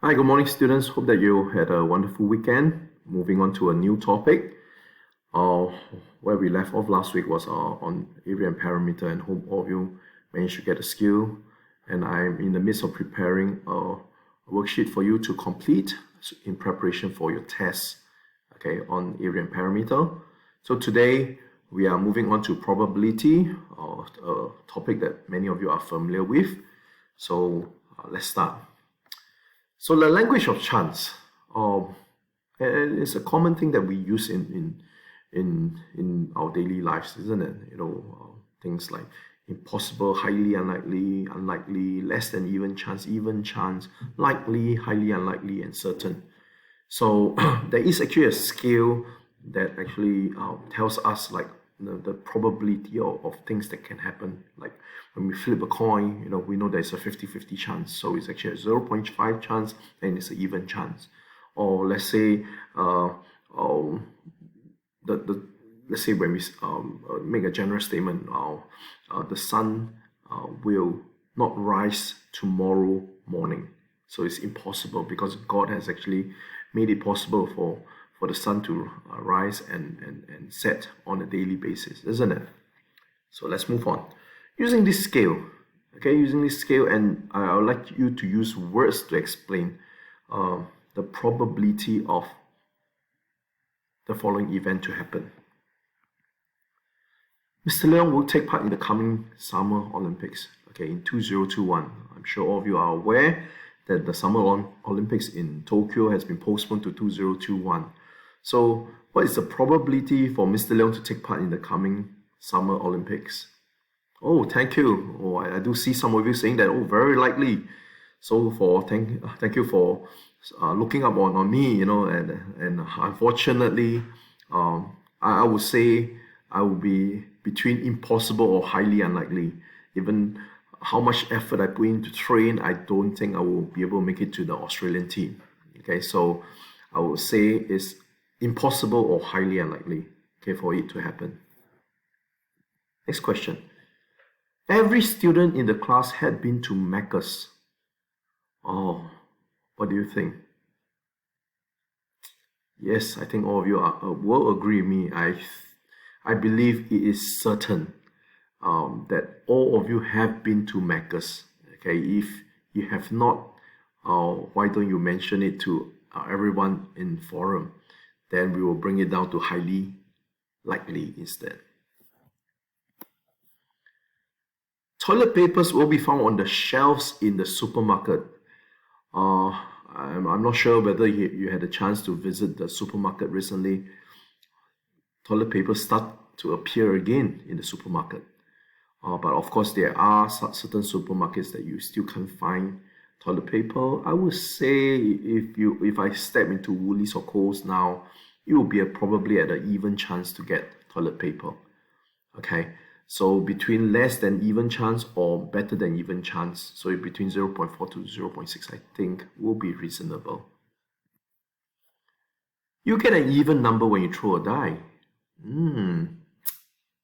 Hi, good morning, students. Hope that you had a wonderful weekend. Moving on to a new topic. Uh, where we left off last week was on area and parameter, and hope all of you managed to get a skill. And I'm in the midst of preparing a worksheet for you to complete in preparation for your test, okay, on area and parameter. So today we are moving on to probability, a topic that many of you are familiar with. So let's start. So the language of chance, is a common thing that we use in our daily lives, isn't it? Things like impossible, highly unlikely, unlikely, less than even chance, likely, highly unlikely, and certain. So there is actually a scale that actually tells us like the probability of things that can happen. Like when we flip a coin, we know there's a 50-50 chance. So it's actually a 0.5 chance and it's an even chance. Or let's say let's say when we make a general statement, the sun will not rise tomorrow morning. So it's impossible because God has actually made it possible for the sun to rise and set on a daily basis, isn't it? So let's move on. Using this scale, and I would like you to use words to explain the probability of the following event to happen. Mr. Leong will take part in the coming Summer Olympics, in 2021. I'm sure all of you are aware that the Summer Olympics in Tokyo has been postponed to 2021. So what is the probability for Mr. Leong to take part in the coming Summer Olympics? Oh, thank you. Oh, I do see some of you saying that. Oh, very likely. So thank you for looking up on me, and unfortunately, I would say I will be between impossible or highly unlikely. Even how much effort I put in to train, I don't think I will be able to make it to the Australian team. Okay, so I would say it's impossible or highly unlikely, for it to happen. Next question. Every student in the class had been to Macca's. Oh, what do you think? Yes, I think all of you will agree with me. I believe it is certain that all of you have been to Macca's. Okay, if you have not, why don't you mention it to everyone in forum? Then we will bring it down to highly likely instead. Toilet papers will be found on the shelves in the supermarket. I'm not sure whether you had a chance to visit the supermarket recently. Toilet paper start to appear again in the supermarket. But of course, there are certain supermarkets that you still can't find toilet paper. I would say if I step into Woolies or Coles now, it will be probably at an even chance to get toilet paper. Okay, so between less than even chance or better than even chance, so between 0.4 to 0.6, I think will be reasonable. You get an even number when you throw a die.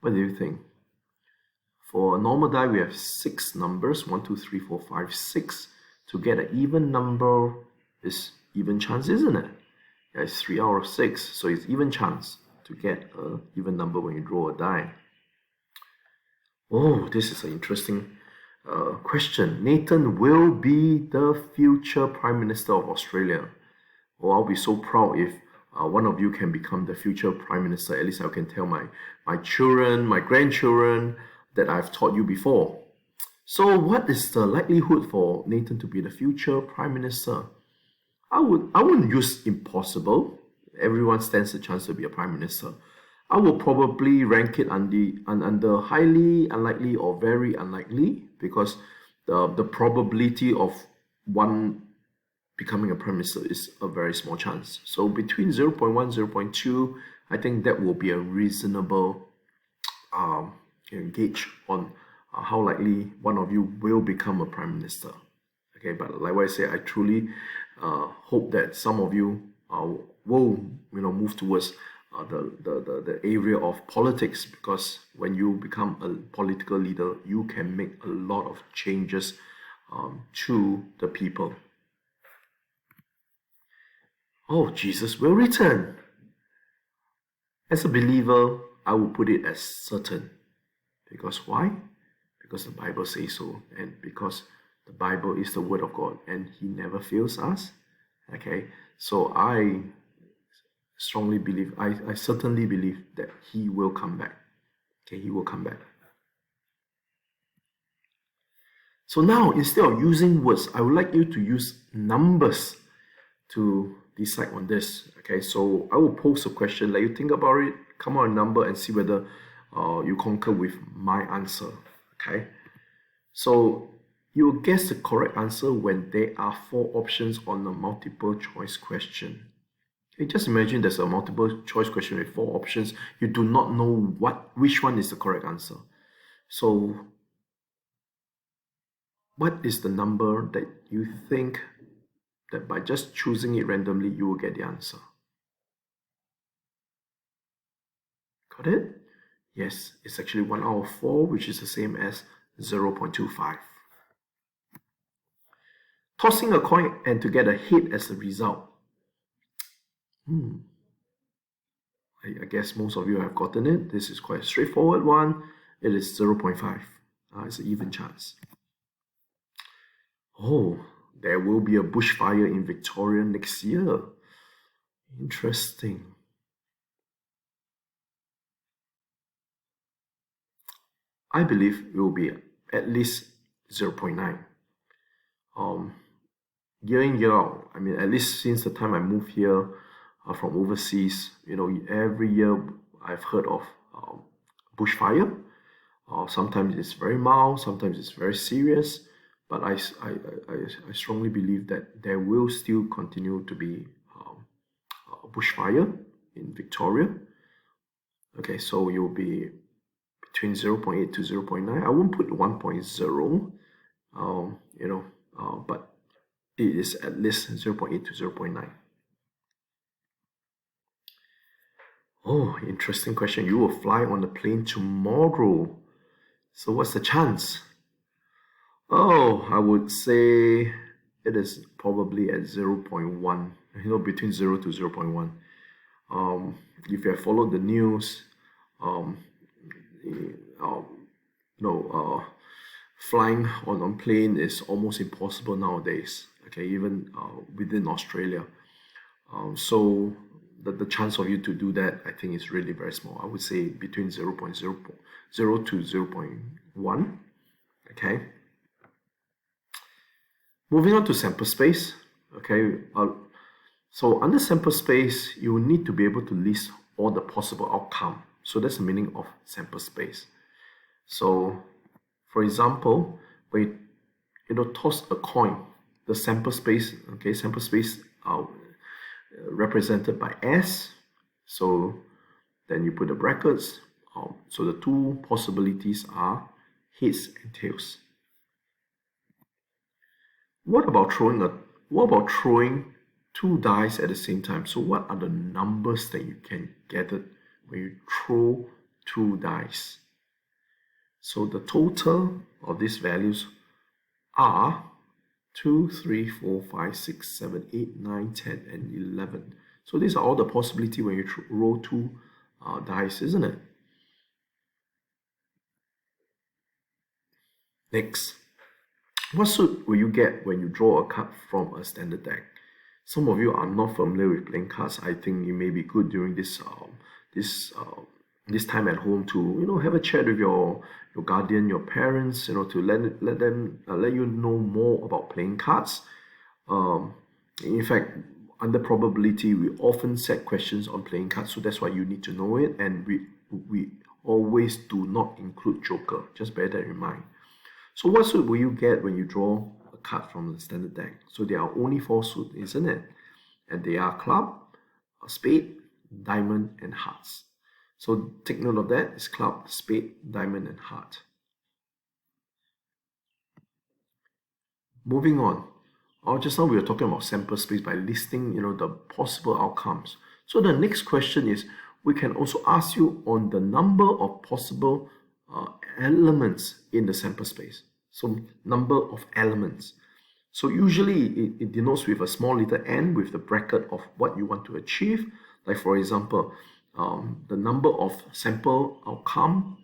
What do you think? For a normal die, we have 6 numbers, 1, 2, 3, 4, 5, 6. To get an even number is even chance, isn't it? Yeah, it's 3 out of 6, so it's even chance to get an even number when you draw a die. Oh, this is an interesting question. Nathan will be the future Prime Minister of Australia. Oh, I'll be so proud if one of you can become the future Prime Minister. At least I can tell my children, my grandchildren that I've taught you before. So what is the likelihood for Nathan to be the future Prime Minister? I wouldn't use impossible. Everyone stands a chance to be a Prime Minister. I will probably rank it under highly unlikely or very unlikely, because the probability of one becoming a Prime Minister is a very small chance. So between 0.1, 0.2, I think that will be a reasonable gauge on how likely one of you will become a Prime Minister. Okay, but like what I say, I truly hope that some of you will move towards the area of politics, because when you become a political leader, you can make a lot of changes to the people. Oh, Jesus will return. As a believer, I will put it as certain. Because why? Because the Bible says so, and because the Bible is the Word of God, and He never fails us. Okay, so I strongly believe, I certainly believe that He will come back. Okay, He will come back. So now, instead of using words, I would like you to use numbers to decide on this. Okay, so I will pose a question, let you think about it, come out a number, and see whether you concur with my answer. Okay, so you will guess the correct answer when there are 4 options on a multiple choice question. Okay, just imagine there's a multiple choice question with 4 options. You do not know which one is the correct answer. So what is the number that you think that by just choosing it randomly, you will get the answer? Got it? Yes, it's actually 1 out of 4, which is the same as 0.25. Tossing a coin and to get a head as a result. I guess most of you have gotten it. This is quite a straightforward one. It is 0.5. It's an even chance. Oh, there will be a bushfire in Victoria next year. Interesting. I believe it will be at least 0.9. Year in, year out, I mean, at least since the time I moved here from overseas, every year I've heard of bushfire. Sometimes it's very mild, sometimes it's very serious, but I strongly believe that there will still continue to be bushfire in Victoria. Okay, so you'll be between 0.8 to 0.9. I won't put 1.0, but it is at least 0.8 to 0.9. Oh, interesting question. You will fly on a plane tomorrow. So what's the chance? Oh, I would say it is probably at 0.1, between 0 to 0.1. If you have followed the news, flying on plane is almost impossible nowadays. Okay, even within Australia. So the chance of you to do that, I think, is really very small. I would say between 0.0 to 0.1. Okay. Moving on to sample space. Okay. So under sample space, you will need to be able to list all the possible outcome. So that's the meaning of sample space. So, for example, when you toss a coin, the sample space, sample space represented by S. So then you put the brackets. So the 2 possibilities are heads and tails. What about throwing 2 dice at the same time? So what are the numbers that you can gather when you throw 2 dice? So the total of these values are 2, 3, 4, 5, 6, 7, 8, 9, 10, and 11. So these are all the possibility when you roll 2 dice, isn't it? Next, what suit will you get when you draw a card from a standard deck? Some of you are not familiar with playing cards. I think it may be good during this time at home to have a chat with your guardian, your parents, to let you know more about playing cards. In fact, under probability, we often set questions on playing cards, so that's why you need to know it. And we always do not include joker. Just bear that in mind. So what suit will you get when you draw a card from the standard deck? So there are only 4 suits, isn't it? And they are club, a spade, diamond, and hearts. So take note of that. It's club, spade, diamond, and heart. Moving on. Just now we were talking about sample space by listing, the possible outcomes. So the next question is, we can also ask you on the number of possible elements in the sample space. So number of elements. So usually it denotes with a small letter n with the bracket of what you want to achieve. Like for example, the number of sample outcome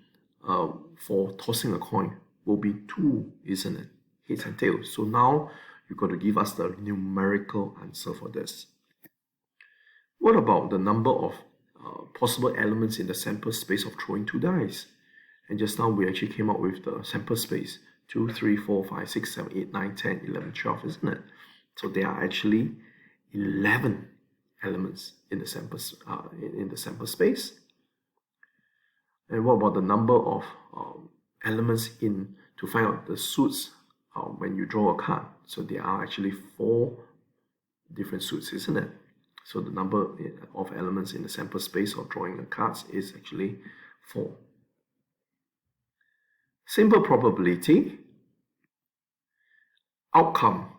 for tossing a coin will be 2, isn't it? Heads and tails. So now you've got to give us the numerical answer for this. What about the number of possible elements in the sample space of throwing 2 dice? And just now we actually came up with the sample space 2, 3, 4, 5, 6, 7, 8, 9, 10, 11, 12, isn't it? So there are actually 11 elements in the sample space. And what about the number of elements in to find out the suits when you draw a card? So there are actually 4 different suits, isn't it? So the number of elements in the sample space of drawing the cards is actually 4. Simple probability. Outcome.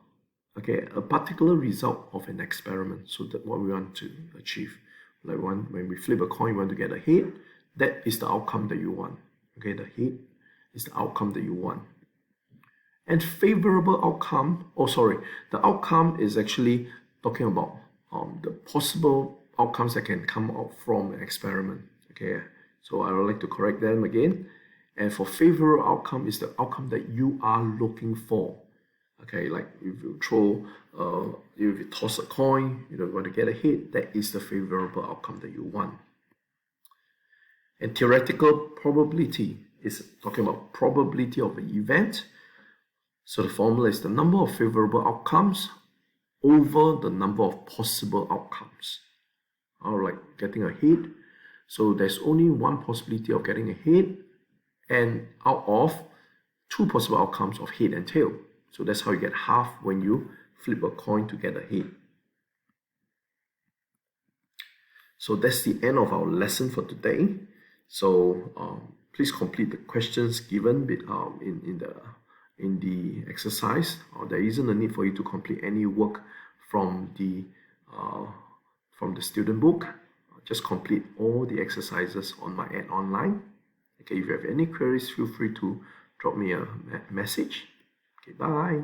Okay, a particular result of an experiment. So that what we want to achieve. Like when we flip a coin, we want to get a head. That is the outcome that you want. Okay, the head is the outcome that you want. And favorable outcome, the outcome is actually talking about the possible outcomes that can come out from an experiment. Okay, so I would like to correct them again. And for favorable outcome is the outcome that you are looking for. Okay, like if you if you toss a coin, you want to get a hit, that is the favorable outcome that you want. And theoretical probability is talking about probability of an event. So the formula is the number of favorable outcomes over the number of possible outcomes. Like getting a hit. So there's only one possibility of getting a hit, and out of 2 possible outcomes of head and tail. So that's how you get half when you flip a coin to get a head. So that's the end of our lesson for today. So please complete the questions given in the exercise. There isn't a need for you to complete any work from the student book. Just complete all the exercises on my Ed Online. Okay, if you have any queries, feel free to drop me a message. Okay, bye.